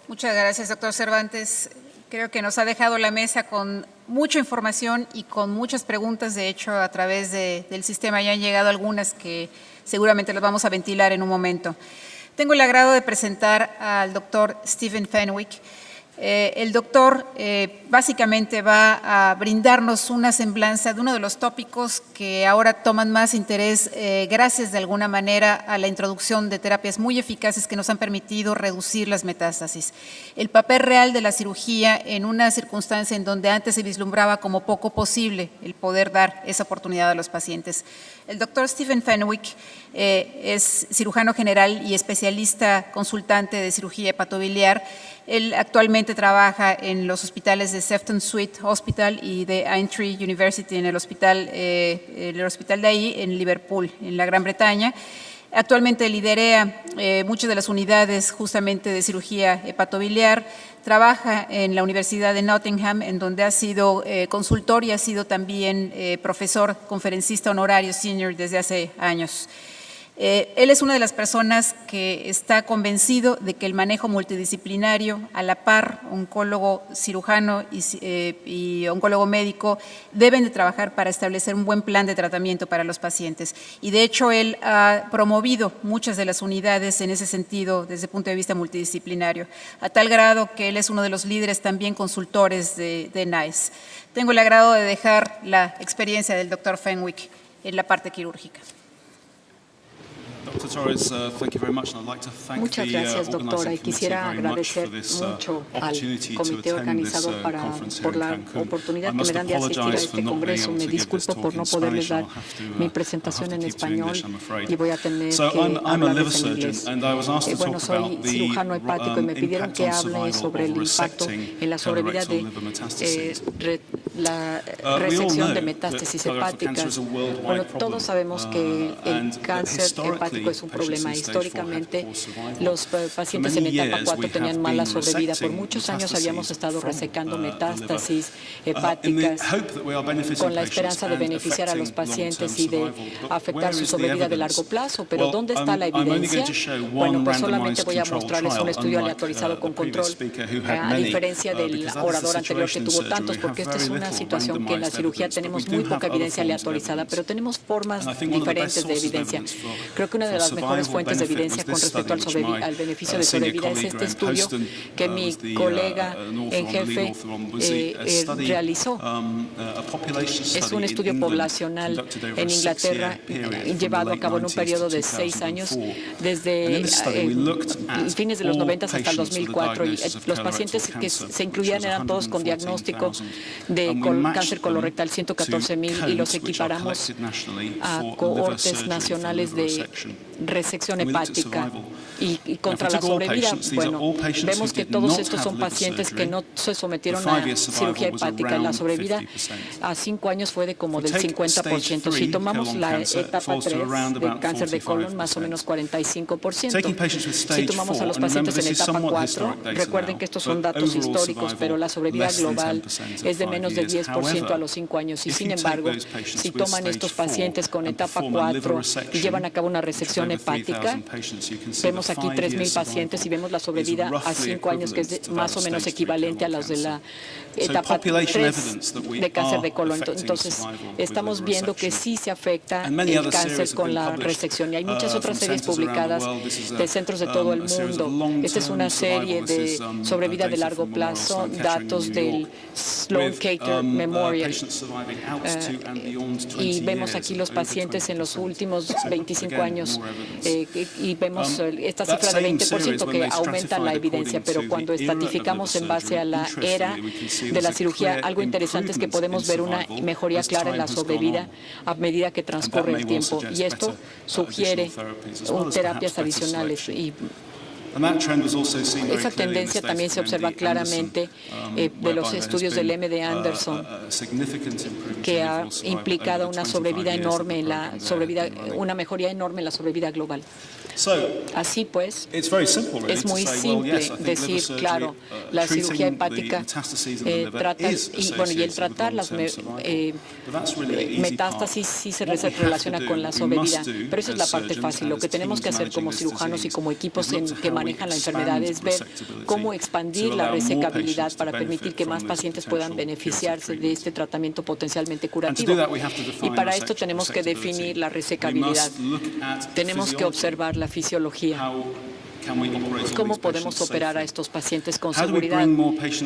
Muchas gracias, doctor Cervantes. Creo que nos ha dejado la mesa con mucha información y con muchas preguntas. De hecho, a través del sistema ya han llegado algunas que seguramente las vamos a ventilar en un momento. Tengo el agrado de presentar al doctor Stephen Fenwick. El doctor básicamente va a brindarnos una semblanza de uno de los tópicos que ahora toman más interés gracias de alguna manera a la introducción de terapias muy eficaces que nos han permitido reducir las metástasis. El papel real de la cirugía en una circunstancia en donde antes se vislumbraba como poco posible el poder dar esa oportunidad a los pacientes. El doctor Stephen Fenwick es cirujano general y especialista consultante de cirugía hepatobiliar. Él actualmente trabaja en los hospitales de Sefton Sweet Hospital y de Aintree University en el hospital de ahí en Liverpool, en la Gran Bretaña. Actualmente lidera muchas de las unidades justamente de cirugía hepatobiliar. Trabaja en la Universidad de Nottingham, en donde ha sido consultor y ha sido también profesor, conferencista honorario senior desde hace años. Él es una de las personas que está convencido de que el manejo multidisciplinario, a la par, oncólogo cirujano y oncólogo médico, deben de trabajar para establecer un buen plan de tratamiento para los pacientes. Y de hecho, él ha promovido muchas de las unidades en ese sentido desde el punto de vista multidisciplinario, a tal grado que él es uno de los líderes también consultores de NICE. Tengo el agrado de dejar la experiencia del doctor Fenwick en la parte quirúrgica. Muchas gracias, doctora, y quisiera agradecer mucho al comité organizador por la oportunidad que me dan de asistir a este congreso. Me disculpo por no poderles dar mi presentación en español y voy a tener que hablarles en inglés. Bueno, soy cirujano hepático y me pidieron que hable sobre el impacto en la sobrevida de la resección de metástasis hepáticas. Bueno, todos sabemos que el cáncer hepático es un problema. Históricamente, los pacientes en etapa 4 tenían mala sobrevida. Por muchos años habíamos estado resecando metástasis hepáticas con la esperanza de beneficiar a los pacientes y de afectar su sobrevida de largo plazo. Pero ¿dónde está la evidencia? Bueno, pues solamente voy a mostrarles un estudio aleatorizado con control, a diferencia del orador anterior que tuvo tantos, porque esta es una situación que en la cirugía tenemos muy poca evidencia aleatorizada, pero tenemos formas diferentes de evidencia. Creo que una de las mejores fuentes de evidencia con respecto al beneficio de sobrevida es este estudio que mi colega en jefe realizó. Es un estudio poblacional en Inglaterra llevado a cabo en un periodo de 6 años, desde fines de los 90 hasta el 2004. Y los pacientes que se incluían eran todos con diagnóstico de cáncer colorectal, 114,000, y los equiparamos a cohortes nacionales de resección hepática y contra la sobrevida. Bueno, vemos que todos estos son pacientes que no se sometieron a cirugía hepática. La sobrevida a 5 años fue de como del 50%. Si tomamos la etapa 3 de cáncer de colon, más o menos 45%. Si tomamos a los pacientes en etapa 4, recuerden que estos son datos históricos, pero la sobrevida global es de menos del 10% a los 5 años. Y sin embargo, si toman estos pacientes con etapa 4 y llevan a cabo una resección hepática, vemos aquí 3,000 pacientes y vemos la sobrevida a 5 años, que es más o menos equivalente a los de la etapa 3 de cáncer de colon. Entonces, estamos viendo que sí se afecta el cáncer con la resección. Y hay muchas otras series publicadas de centros de todo el mundo. Esta es una serie de sobrevida de largo plazo, datos del Sloan Kettering Memorial. Y vemos aquí los pacientes en los últimos 25 años y vemos esta cifra de 20% que aumenta la evidencia, pero cuando estratificamos en base a la era de la cirugía, algo interesante es que podemos ver una mejoría clara en la sobrevida a medida que transcurre el tiempo, y esto sugiere terapias adicionales. Y esa tendencia también se observa claramente de los estudios del MD Anderson, que ha implicado una sobrevida enorme en la sobrevida, una mejoría enorme en la sobrevida global. Así pues, es muy simple decir, claro, la cirugía hepática trata, y el tratar las metástasis sí se relaciona con la sobrevida, pero esa es la parte fácil. Lo que tenemos que hacer como cirujanos y como equipos que manejan la enfermedad es ver cómo expandir la resecabilidad para permitir que más pacientes puedan beneficiarse de este tratamiento potencialmente curativo. Y para esto tenemos que definir la resecabilidad. Tenemos que observar la fisiología. ¿Cómo podemos operar a estos pacientes con seguridad?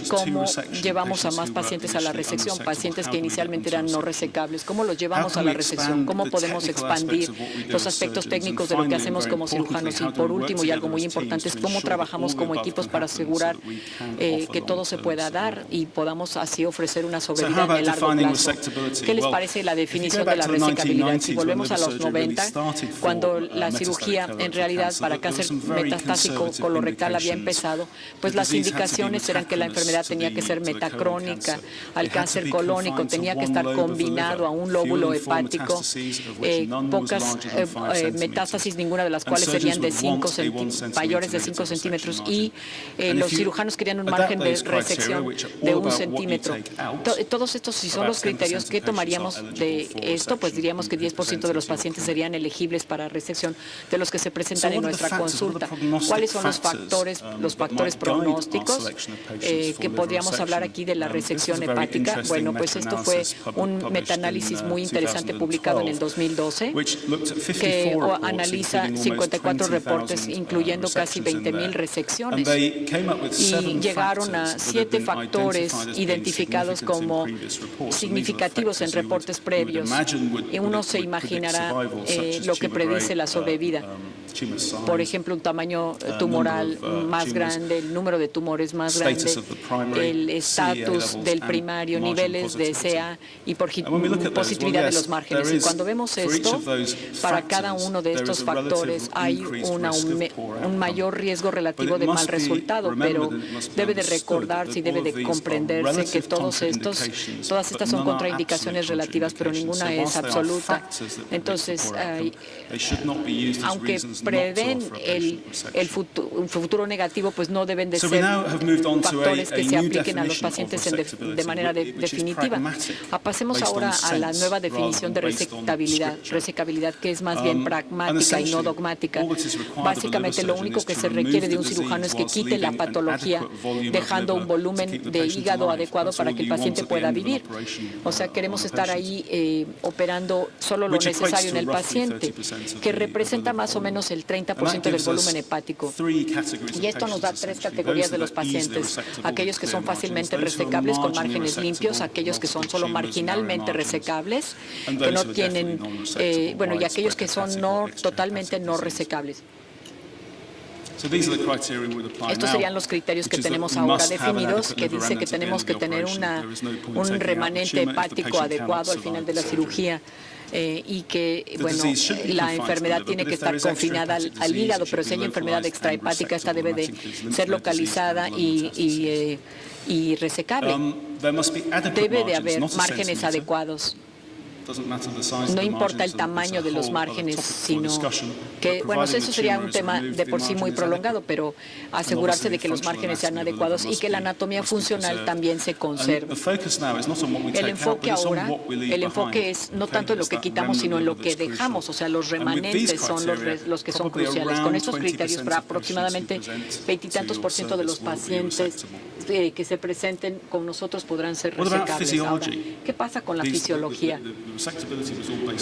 ¿Cómo llevamos a más pacientes a la resección? Pacientes que inicialmente eran no resecables. ¿Cómo los llevamos a la resección? ¿Cómo podemos expandir los aspectos técnicos de lo que hacemos como cirujanos? Y por último, y algo muy importante, es cómo trabajamos como equipos para asegurar que todo se pueda dar y podamos así ofrecer una sobrevida en el largo plazo. ¿Qué les parece la definición de la resecabilidad? Si volvemos a los 90, cuando la cirugía en realidad para cáncer metastásico colorectal había empezado, pues las indicaciones eran que la enfermedad tenía que ser metacrónica, al cáncer colónico tenía que estar combinado a un lóbulo hepático, pocas metástasis, ninguna de las cuales serían de mayores de 5 centímetros, y los cirujanos querían un margen de resección de 1 centímetro. Todos estos, si son los criterios, ¿qué tomaríamos de esto? Pues diríamos que 10% de los pacientes serían elegibles para resección de los que se presentan en nuestra consulta. ¿Cuáles son los factores pronósticos que podríamos hablar aquí de la resección hepática? Bueno, pues esto fue un metaanálisis muy interesante publicado en el 2012 que analiza 54 reportes, incluyendo casi 20,000 resecciones, y llegaron a 7 factores identificados como significativos en reportes previos. Y uno se imaginará lo que predice la sobrevida. Por ejemplo, un tamaño tumoral más grande, el número de tumores más grande, el estatus del primario, niveles de CA y positividad de los márgenes. Y cuando vemos esto, para cada uno de estos factores hay un mayor riesgo relativo de mal resultado, pero debe de recordarse y debe de comprenderse que todas estas son contraindicaciones relativas, pero ninguna es absoluta. Entonces, aunque prevén un futuro negativo, pues no deben de ser factores que se apliquen a los pacientes de manera definitiva. Pasemos ahora a la nueva definición de resecabilidad, que es más bien pragmática y no dogmática. Básicamente, lo único que se requiere de un cirujano es que quite la patología, dejando un volumen de hígado adecuado para que el paciente pueda vivir. O sea, queremos estar ahí operando solo lo necesario en el paciente, que representa más o menos el 30% del volumen hepático. Y esto nos da 3 categorías de los pacientes: aquellos que son fácilmente resecables con márgenes limpios, aquellos que son solo marginalmente resecables, que no tienen, y aquellos que son totalmente no resecables. Estos serían los criterios que tenemos ahora definidos, que dice que tenemos que tener un remanente hepático adecuado al final de la cirugía. Y que, la enfermedad tiene que estar confinada al hígado, pero si hay enfermedad extrahepática, esta debe de ser localizada y resecable. Debe de haber márgenes adecuados. No importa el tamaño de los márgenes, sino que, eso sería un tema de por sí muy prolongado, pero asegurarse de que los márgenes sean adecuados y que la anatomía funcional también se conserve. El enfoque es no tanto en lo que quitamos, sino en lo que dejamos, o sea, los remanentes son los que son cruciales. Con estos criterios, para aproximadamente 20 y tantos % de los pacientes que se presenten con nosotros podrán ser resecables. Ahora, ¿qué pasa con la fisiología?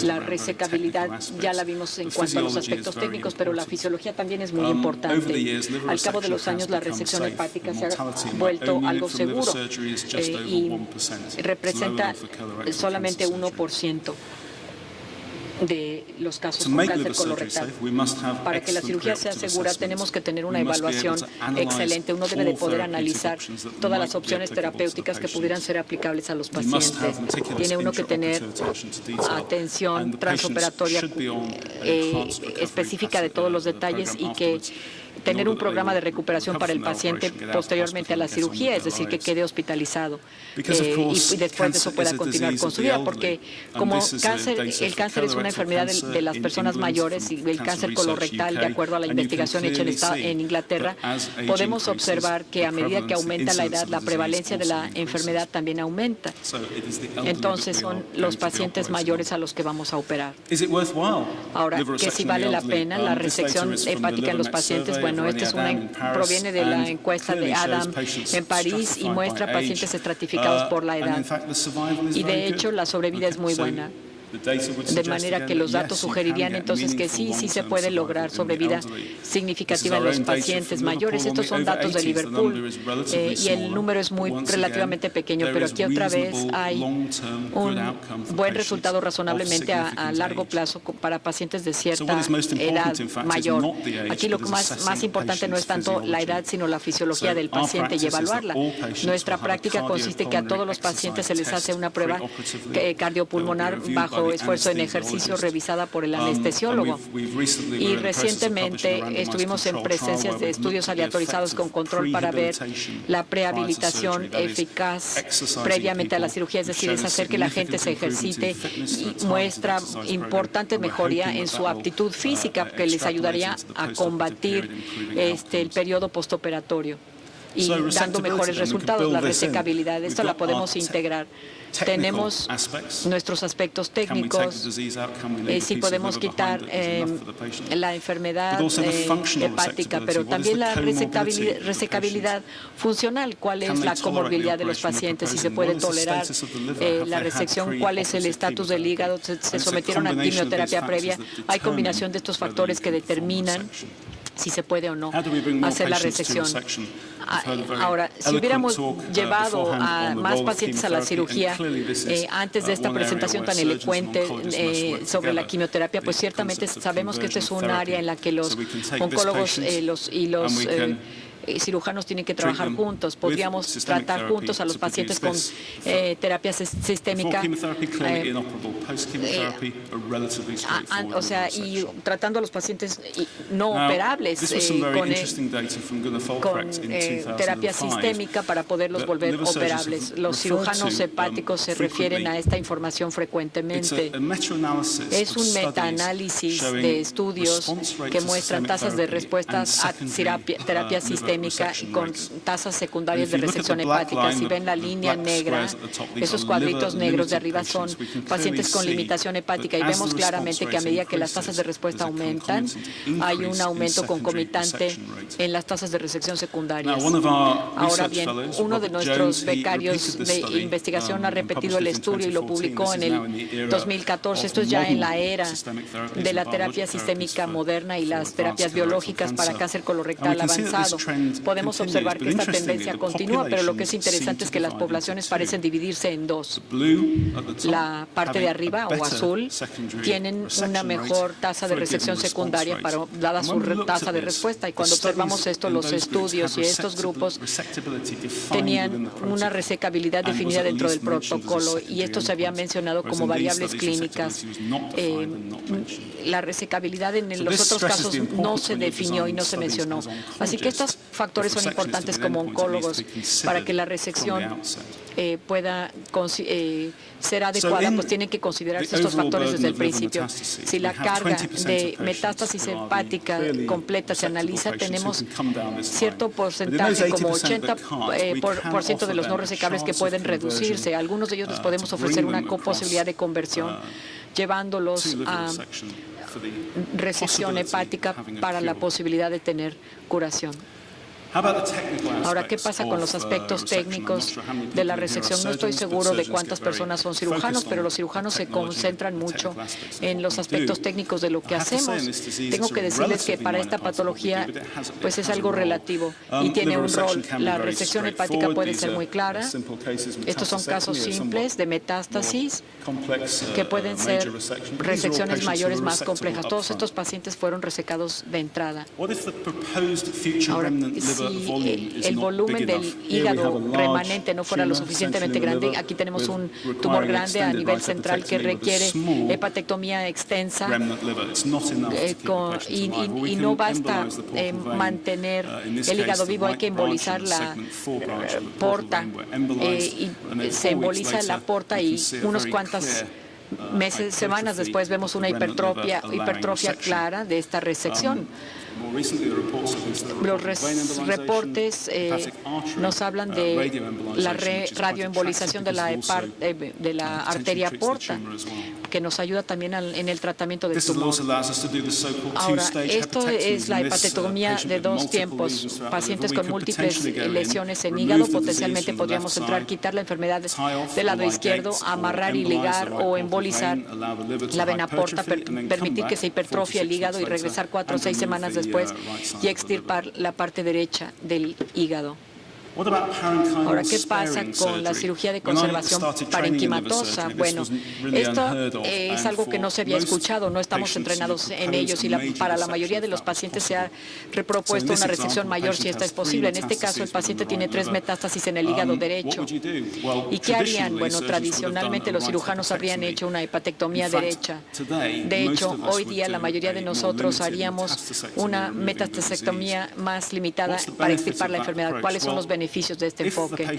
La resecabilidad ya la vimos en cuanto a los aspectos técnicos, pero la fisiología también es muy importante. Al cabo de los años, la resección hepática se ha vuelto algo seguro y representa solamente 1% de los casos con cáncer colorectal. Para que la cirugía sea segura, tenemos que tener una evaluación excelente. Uno debe de poder analizar todas las opciones terapéuticas que pudieran ser aplicables a los pacientes. Tiene uno que tener atención transoperatoria específica de todos los detalles y que tener un programa de recuperación para el paciente posteriormente a la cirugía, es decir, que quede hospitalizado y después de eso pueda continuar con su vida, porque como el cáncer es una enfermedad de las personas mayores y el cáncer colorectal, de acuerdo a la investigación hecha en Inglaterra, podemos observar que a medida que aumenta la edad, la prevalencia de la enfermedad también aumenta. Entonces son los pacientes mayores a los que vamos a operar. Ahora, que si vale la pena la resección hepática en los pacientes, bueno. Este proviene de la encuesta de Adam en París y muestra pacientes estratificados por la edad. Y de hecho, la sobrevida es muy buena. De manera que los datos sugerirían entonces que sí se puede lograr sobrevida significativa en los pacientes mayores. Estos son datos de Liverpool y el número es relativamente pequeño, pero aquí otra vez hay un buen resultado razonablemente a largo plazo para pacientes de cierta edad mayor. Aquí lo más importante no es tanto la edad, sino la fisiología del paciente y evaluarla. Nuestra práctica consiste en que a todos los pacientes se les hace una prueba cardiopulmonar bajo esfuerzo en ejercicio revisada por el anestesiólogo. Y recientemente estuvimos en presencia de estudios aleatorizados con control para ver la prehabilitación eficaz previamente a la cirugía, es decir, es hacer que la gente se ejercite y muestra importante mejoría en su aptitud física que les ayudaría a combatir el periodo postoperatorio y dando mejores resultados. La resecabilidad, esto la podemos integrar. Tenemos nuestros aspectos técnicos, si podemos quitar la enfermedad hepática, pero también la resecabilidad funcional, cuál es la comorbilidad de los pacientes, si se puede tolerar la resección, cuál es el estatus del hígado, se sometieron a quimioterapia previa. Hay combinación de estos factores que determinan si se puede o no hacer la resección. Ahora, si hubiéramos llevado a más pacientes a la cirugía antes de esta presentación tan elocuente sobre la quimioterapia, pues ciertamente sabemos que este es un área en la que los oncólogos y los cirujanos tienen que trabajar juntos. Podríamos tratar juntos a los pacientes con terapia sistémica, o sea, y tratando a los pacientes no operables con terapia sistémica para poderlos volver operables. Los cirujanos hepáticos se refieren a esta información frecuentemente. Es un metaanálisis de estudios que muestran tasas de respuestas a terapia sistémica y con tasas secundarias de resección hepática. Si ven la línea negra, esos cuadritos negros de arriba son pacientes con limitación hepática y vemos claramente que a medida que las tasas de respuesta aumentan, hay un aumento concomitante en las tasas de resección secundarias. Ahora bien, uno de nuestros becarios de investigación ha repetido el estudio y lo publicó en el 2014. Esto es ya en la era de la terapia sistémica moderna y las terapias biológicas para cáncer colorectal avanzado. Podemos observar que esta tendencia continúa, pero lo que es interesante es que las poblaciones parecen dividirse en dos. La parte de arriba, o azul, tienen una mejor tasa de resección secundaria dada su tasa de respuesta. Y cuando observamos esto, los estudios y estos grupos tenían una resecabilidad definida dentro del protocolo, y esto se había mencionado como variables clínicas. La resecabilidad en los otros casos no se definió y no se mencionó. Así que estos factores son importantes como oncólogos para que la resección pueda ser adecuada, pues tienen que considerarse estos factores desde el principio. Si la carga de metástasis hepática completa se analiza, tenemos cierto porcentaje, como 80% de los no resecables que pueden reducirse. A algunos de ellos les podemos ofrecer una posibilidad de conversión, llevándolos a resección hepática para la posibilidad de tener curación. Ahora, ¿qué pasa con los aspectos técnicos de la resección? No estoy seguro de cuántas personas son cirujanos, pero los cirujanos se concentran mucho en los aspectos técnicos de lo que hacemos. Tengo que decirles que para esta patología, pues es algo relativo y tiene un rol. La resección hepática puede ser muy clara. Estos son casos simples de metástasis que pueden ser resecciones mayores más complejas. Todos estos pacientes fueron resecados de entrada. Ahora, si el volumen del hígado remanente no fuera lo suficientemente grande, aquí tenemos un tumor grande a nivel central que requiere hepatectomía extensa y no basta mantener el hígado vivo, hay que embolizar la porta y se emboliza la porta y unos cuantos semanas después vemos una hipertrofia clara de esta resección. Los reportes nos hablan de la radioembolización de la arteria aorta, que nos ayuda también en el tratamiento del tumor. Ahora, esto es la hepatectomía de 2 tiempos. Pacientes con múltiples lesiones en hígado, potencialmente podríamos entrar, quitar la enfermedad del lado izquierdo, amarrar y ligar o embolizar la vena porta, permitir que se hipertrofie el hígado y regresar 4 o 6 semanas después y extirpar la parte derecha del hígado. Ahora, ¿qué pasa con la cirugía de conservación parenquimatosa? Bueno, esto es algo que no se había escuchado, no estamos entrenados en ellos y para la mayoría de los pacientes se ha propuesto una resección mayor si esta es posible. En este caso, el paciente tiene 3 metástasis en el hígado derecho. ¿Y qué harían? Bueno, tradicionalmente los cirujanos habrían hecho una hepatectomía derecha. De hecho, hoy día la mayoría de nosotros haríamos una metastasectomía más limitada para extirpar la enfermedad. ¿Cuáles son los beneficios de este enfoque?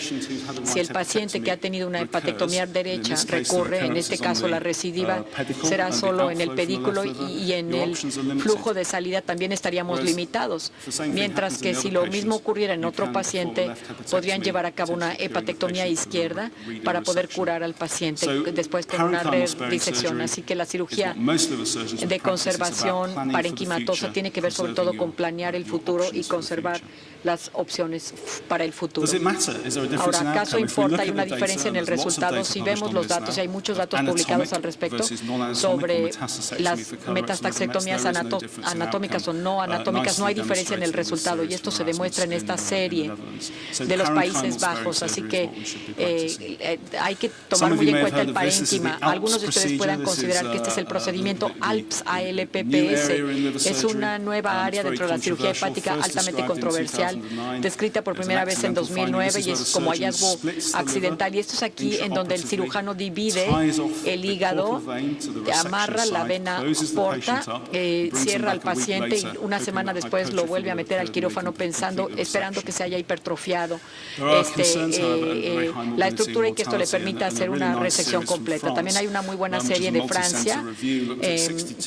Si el paciente que ha tenido una hepatectomía derecha recurre, en este caso la recidiva será solo en el pedículo y en el flujo de salida también estaríamos limitados, mientras que si lo mismo ocurriera en otro paciente, podrían llevar a cabo una hepatectomía izquierda para poder curar al paciente después con una disección. Así que la cirugía de conservación parenquimatosa tiene que ver sobre todo con planear el futuro y conservar las opciones para el futuro. Ahora, ¿acaso importa? ¿Hay una diferencia en el resultado? Si vemos los datos, y hay muchos datos publicados al respecto sobre las metastastectomías anatómicas o no anatómicas, no hay diferencia en el resultado, y esto se demuestra en esta serie de los Países Bajos. Así que hay que tomar muy en cuenta el parénquima. Algunos de ustedes puedan considerar que este es el procedimiento ALPS, ALPPS. Es una nueva área dentro de la cirugía hepática altamente controversial, descrita por primera vez en 2009 y es como hallazgo accidental. Y esto es aquí en donde el cirujano divide el hígado, amarra la vena porta, cierra al paciente y una semana después lo vuelve a meter al quirófano esperando que se haya hipertrofiado la estructura y que esto le permita hacer una resección completa. También hay una muy buena serie de Francia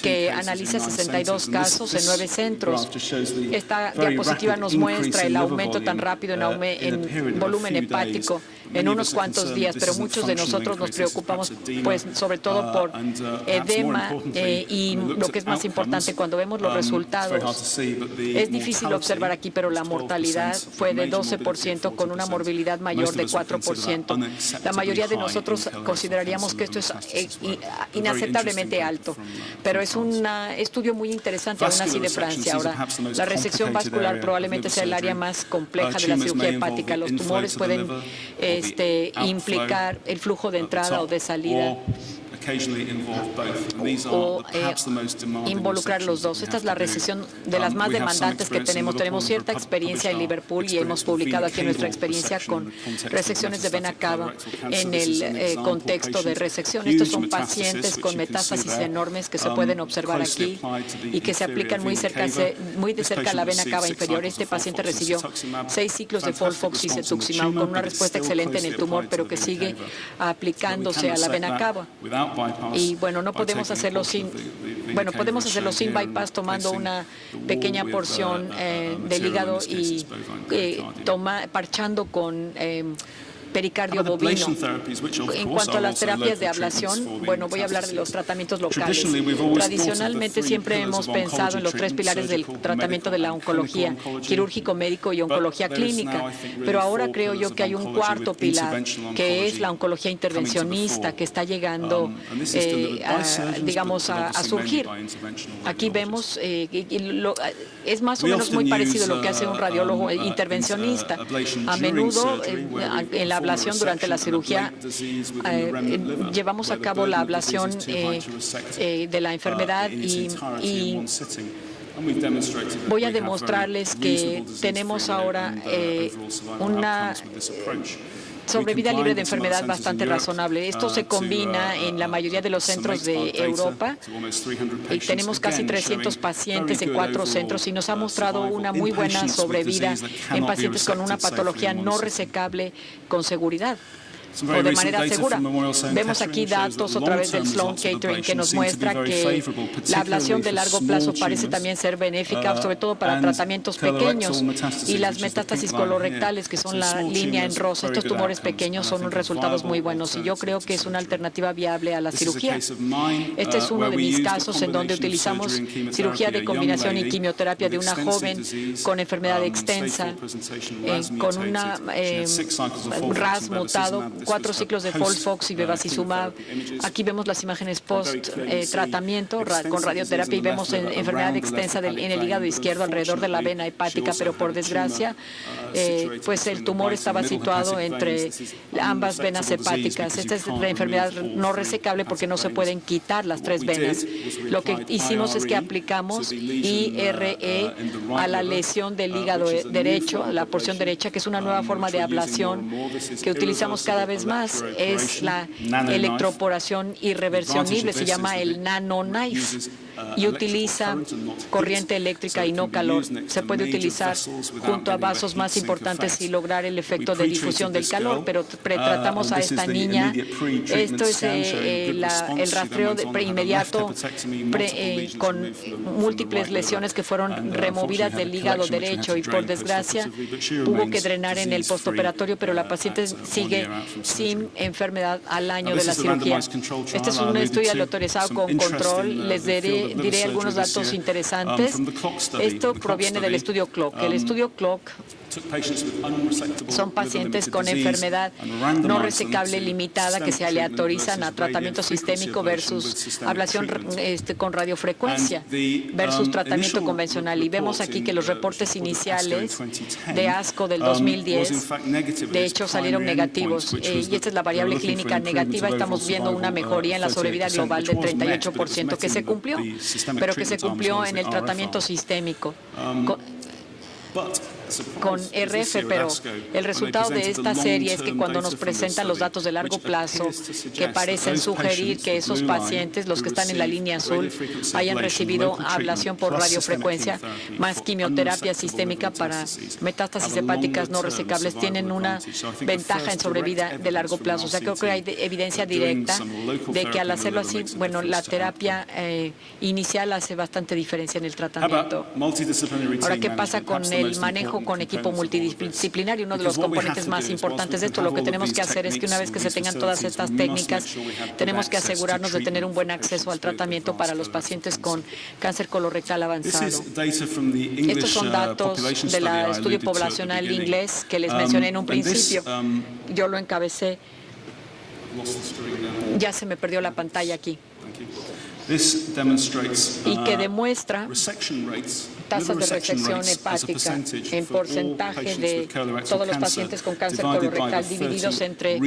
que analiza 62 casos en 9 centros. Esta diapositiva nos muestra el aumento tan rápido en volumen hepático en unos cuantos días, pero muchos de nosotros nos preocupamos, pues, sobre todo por edema y lo que es más importante, cuando vemos los resultados, es difícil observar aquí, pero la mortalidad fue de 12% con una morbilidad mayor de 4%. La mayoría de nosotros consideraríamos que esto es inaceptablemente alto, pero es un estudio muy interesante aún así de Francia. Ahora, la resección vascular probablemente sea el área más compleja de la cirugía hepática. Los tumores pueden implicar el flujo de entrada o de salida o involucrar los dos. Esta es la resección de las más demandantes que tenemos. Tenemos cierta experiencia en Liverpool y hemos publicado aquí nuestra experiencia con resecciones de vena cava en el contexto de resección. Estos son pacientes con metástasis enormes que se pueden observar aquí y que se aplican muy de cerca a la vena cava inferior. Este paciente recibió 6 ciclos de FOLFOX y cetuximab con una respuesta excelente en el tumor, pero que sigue aplicándose a la vena cava. Y bueno, no podemos hacerlo podemos hacerlo sin bypass, tomando una pequeña porción del hígado y parchando con pericardio bovino. En cuanto a las terapias de ablación, bueno, voy a hablar de los tratamientos locales. Tradicionalmente siempre hemos pensado en los 3 pilares del tratamiento de la oncología: quirúrgico, médico y oncología clínica. Pero ahora creo yo que hay un 4º pilar, que es la oncología intervencionista, que está llegando, a surgir. Aquí vemos, es más o menos muy parecido a lo que hace un radiólogo intervencionista. A menudo, en la ablación durante la cirugía, llevamos a cabo la ablación de la enfermedad y voy a demostrarles que tenemos ahora una sobrevida libre de enfermedad bastante razonable. Esto se combina en la mayoría de los centros de Europa. Tenemos casi 300 pacientes en 4 centros y nos ha mostrado una muy buena sobrevida en pacientes con una patología no resecable con seguridad. o de manera segura. Vemos aquí datos a través del Sloan Kettering que nos muestra que la ablación de largo plazo parece también ser benéfica, sobre todo para tratamientos pequeños, y las metástasis colorectales, que son la línea en rosa. Estos tumores pequeños son resultados muy buenos y yo creo que es una alternativa viable a la cirugía. Este es uno de mis casos en donde utilizamos cirugía de combinación y quimioterapia de una joven con enfermedad extensa, con un RAS mutado, 4 ciclos de FOLFOX y bevacizumab. Aquí vemos las imágenes post-tratamiento con radioterapia y vemos enfermedad extensa en el hígado izquierdo alrededor de la vena hepática, pero por desgracia, pues el tumor estaba situado entre ambas venas hepáticas. Esta es la enfermedad no resecable porque no se pueden quitar las 3 venas. Lo que hicimos es que aplicamos IRE a la lesión del hígado derecho, la porción derecha, que es una nueva forma de ablación que utilizamos cada vez más. Es la electroporación irreversible, se llama el NanoKnife, y utiliza corriente eléctrica y no calor. Se puede utilizar junto a vasos más importantes y lograr el efecto de difusión del calor, pero tratamos a esta niña. Esto es el rastreo inmediato con múltiples lesiones que fueron removidas del hígado derecho y por desgracia hubo que drenar en el postoperatorio, pero la paciente sigue sin enfermedad al año de la cirugía. Este es un estudio aleatorizado con control. Les diré algunos datos interesantes. Esto proviene del estudio CLOCK. El estudio CLOCK son pacientes con enfermedad no resecable limitada que se aleatorizan a tratamiento sistémico versus ablación con radiofrecuencia versus tratamiento convencional. Y vemos aquí que los reportes iniciales de ASCO del 2010, de hecho, salieron negativos. Y esta es la variable clínica negativa. Estamos viendo una mejoría en la sobrevida global del 38% que se cumplió, pero que se cumplió en el tratamiento sistémico con RF, pero el resultado de esta serie es que cuando nos presentan los datos de largo plazo que parecen sugerir que esos pacientes, los que están en la línea azul, hayan recibido ablación por radiofrecuencia más quimioterapia sistémica para metástasis hepáticas no resecables, tienen una ventaja en sobrevida de largo plazo. O sea, creo que hay evidencia directa de que al hacerlo así, bueno, la terapia inicial hace bastante diferencia en el tratamiento. Ahora, ¿qué pasa con el manejo con equipo multidisciplinario? Uno de los componentes más importantes de esto, lo que tenemos que hacer es que una vez que se tengan todas estas técnicas, tenemos que asegurarnos de tener un buen acceso al tratamiento para los pacientes con cáncer colorectal avanzado. Estos son datos del estudio poblacional inglés que les mencioné en un principio. Yo lo encabecé. Ya se me perdió la pantalla aquí. Y que demuestra tasas de resección hepática en porcentaje de todos los pacientes con cáncer colorectal divididos entre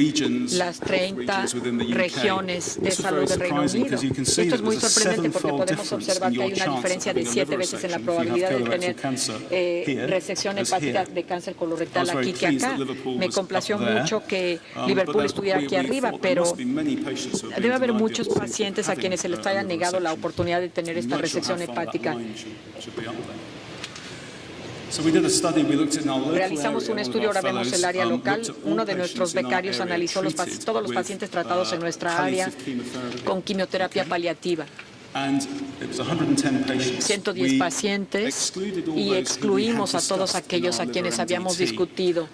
las 30 regiones de salud del Reino Unido. Esto es muy sorprendente porque podemos observar que hay una diferencia de 7 veces en la probabilidad de tener resección hepática de cáncer colorectal aquí que acá. Me complació mucho que Liverpool estuviera aquí arriba, pero debe haber muchos pacientes a quienes se les haya negado la oportunidad de tener esta resección hepática. Realizamos un estudio, ahora vemos el área local. Uno de nuestros becarios analizó todos los pacientes tratados en nuestra área con quimioterapia paliativa. 110 pacientes y excluimos a todos aquellos a quienes habíamos discutido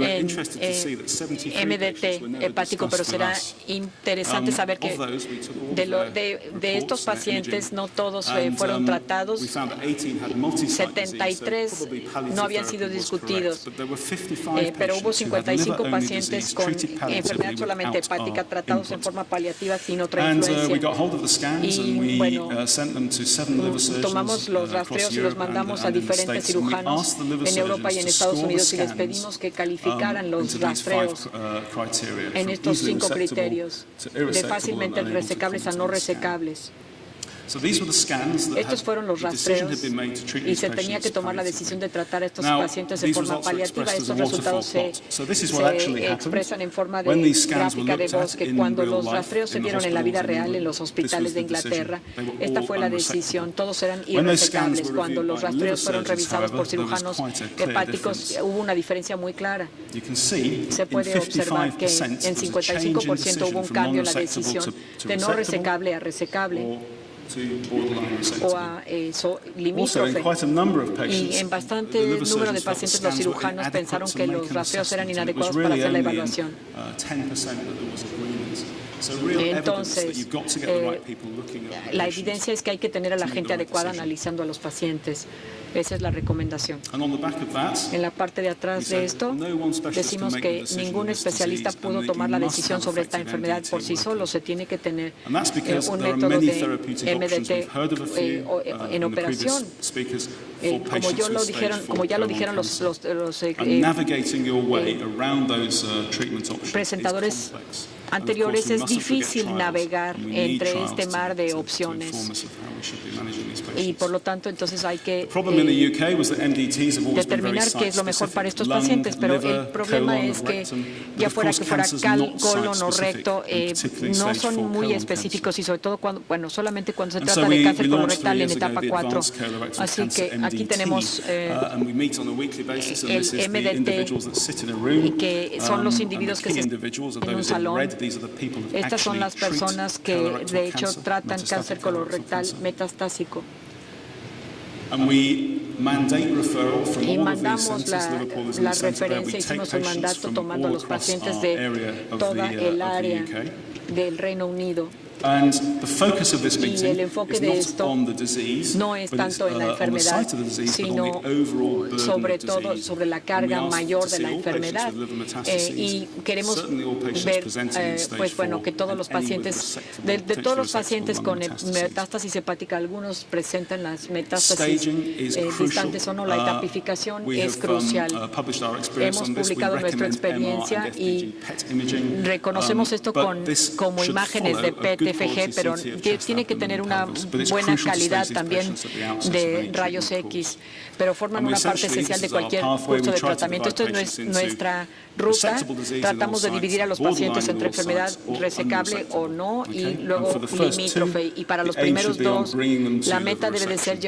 en MDT hepático, pero será interesante saber que de estos pacientes no todos fueron tratados, 73 no habían sido discutidos, pero hubo 55 pacientes con enfermedad solamente hepática tratados en forma paliativa sin otra influencia. Y bueno, tomamos los rastreos y los mandamos a diferentes cirujanos en Europa y en Estados Unidos y les pedimos que calificaran los rastreos en estos 5 criterios, de fácilmente resecables a no resecables. Estos fueron los rastreos y se tenía que tomar la decisión de tratar a estos pacientes de forma paliativa. Estos resultados se expresan en forma de gráfica de bosque. Cuando los rastreos se dieron en la vida real en los hospitales de Inglaterra, esta fue la decisión. Todos eran irresecables. Cuando los rastreos fueron revisados por cirujanos hepáticos, hubo una diferencia muy clara. Se puede observar que en 55% hubo un cambio en la decisión de no resecable a resecable o a limítrofe. Y en bastante número de pacientes los cirujanos pensaron que los rastreos eran inadecuados para hacer la evaluación. Entonces, la evidencia es que hay que tener a la gente adecuada analizando a los pacientes. Esa es la recomendación. En la parte de atrás de esto, decimos que ningún especialista pudo tomar la decisión sobre esta enfermedad por sí solo. Se tiene que tener un método de MDT en operación. Como ya lo dijeron los presentadores anteriores, es difícil navegar entre este mar de opciones y por lo tanto entonces hay que determinar qué es lo mejor para estos pacientes, pero el problema es que ya fuera que fuera colon o recto, no son muy específicos y sobre todo solamente cuando se trata de cáncer colorectal en etapa 4. Así que aquí tenemos el MDT, que son los individuos que se en un salón. Estas son las personas que de hecho tratan cáncer colorectal metastásico. Y mandamos la referencia, hicimos un mandato tomando a los pacientes de toda el área del Reino Unido. Y el enfoque de esto no es tanto en la enfermedad, sino sobre todo sobre la carga mayor de la enfermedad. Y queremos ver que todos los pacientes, de todos los pacientes con metástasis hepática, algunos presentan las metástasis distantes o no. La etapificación es crucial. Hemos publicado nuestra experiencia y reconocemos esto como imágenes de PET FG, pero tiene que tener una buena calidad también de rayos X, pero forman una parte esencial de cualquier curso de tratamiento. Esto es nuestra ruta. Tratamos de dividir a los pacientes entre enfermedad resecable o no y luego limítrofe. Y para los primeros dos, la meta debe de ser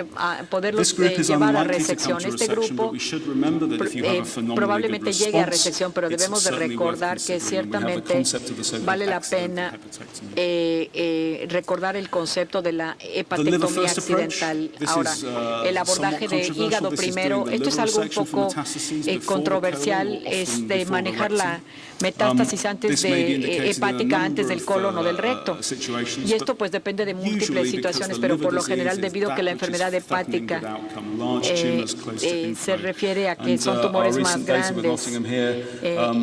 poderlos llevar a resección. Este grupo probablemente llegue a resección, pero debemos de recordar que ciertamente vale la pena recordar el concepto de la hepatectomía accidental. Ahora, el abordaje de hígado primero, esto es algo un poco controversial, es de manejar la metástasis antes de hepática antes del colon o del recto. Y esto pues depende de múltiples situaciones, pero por lo general debido a que la enfermedad hepática se refiere a que son tumores más grandes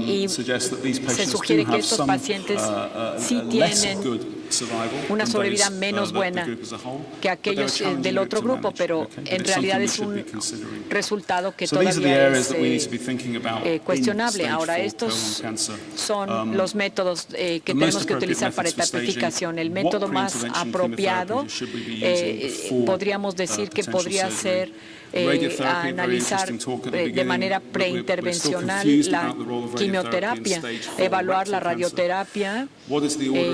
y se sugiere que estos pacientes sí tienen una sobrevida menos buena que aquellos del otro grupo, pero en realidad es un resultado que todavía es cuestionable. Ahora, estos son los métodos que tenemos que utilizar para etapificación. El método más apropiado, podríamos decir que podría ser analizar de manera preintervencional la quimioterapia, evaluar la radioterapia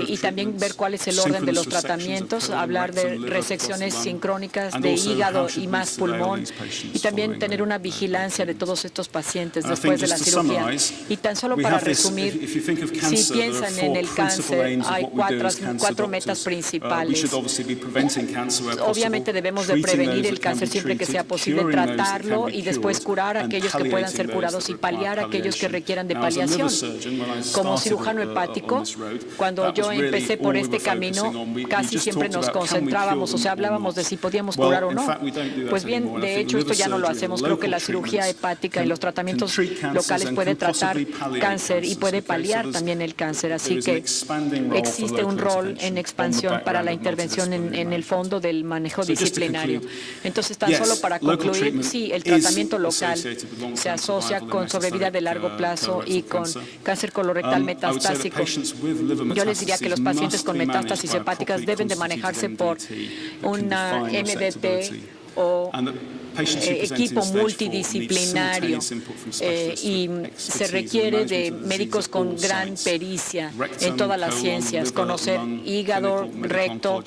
y también ver cuál es el orden de los tratamientos, hablar de resecciones sincrónicas de hígado y más pulmón y también tener una vigilancia de todos estos pacientes después de la cirugía. Y tan solo para resumir, si piensan en el cáncer, hay cuatro metas principales. Obviamente debemos de prevenir el cáncer siempre que sea posible, tratarlo y después curar a aquellos que puedan ser curados y paliar a aquellos que requieran de paliación. Como cirujano hepático, cuando yo empecé por este camino, casi siempre nos concentrábamos, o sea, hablábamos de si podíamos curar o no. Pues bien, de hecho, esto ya no lo hacemos. Creo que la cirugía hepática y los tratamientos locales puede tratar cáncer y puede paliar también el cáncer. Así que existe un rol en expansión para la intervención en el fondo del manejo disciplinario. Entonces, tan solo para concluir, sí, el tratamiento local se asocia con sobrevida de largo plazo y con cáncer colorectal metastásico. Yo les diría que los pacientes con metástasis hepáticas deben de manejarse por una MDT o equipo multidisciplinario y se requiere de médicos con gran pericia en todas las ciencias, conocer hígado, recto,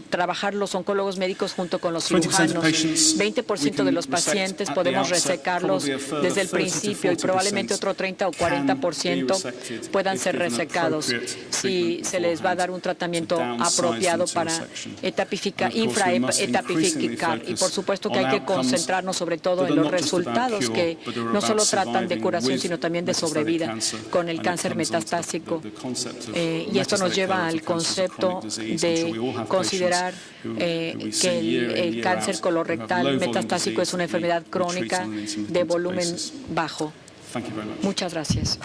trabajar los oncólogos médicos junto con los cirujanos. 20% de los pacientes podemos resecarlos desde el principio y probablemente otro 30 o 40% puedan ser resecados si se les va a dar un tratamiento apropiado para infraetapificar. Y por supuesto que hay que concentrarnos sobre todo en los resultados que no solo tratan de curación, sino también de sobrevida con el cáncer metastásico. Y esto nos lleva al concepto de considerar que el cáncer colorectal metastásico es una enfermedad crónica de volumen bajo. Muchas gracias.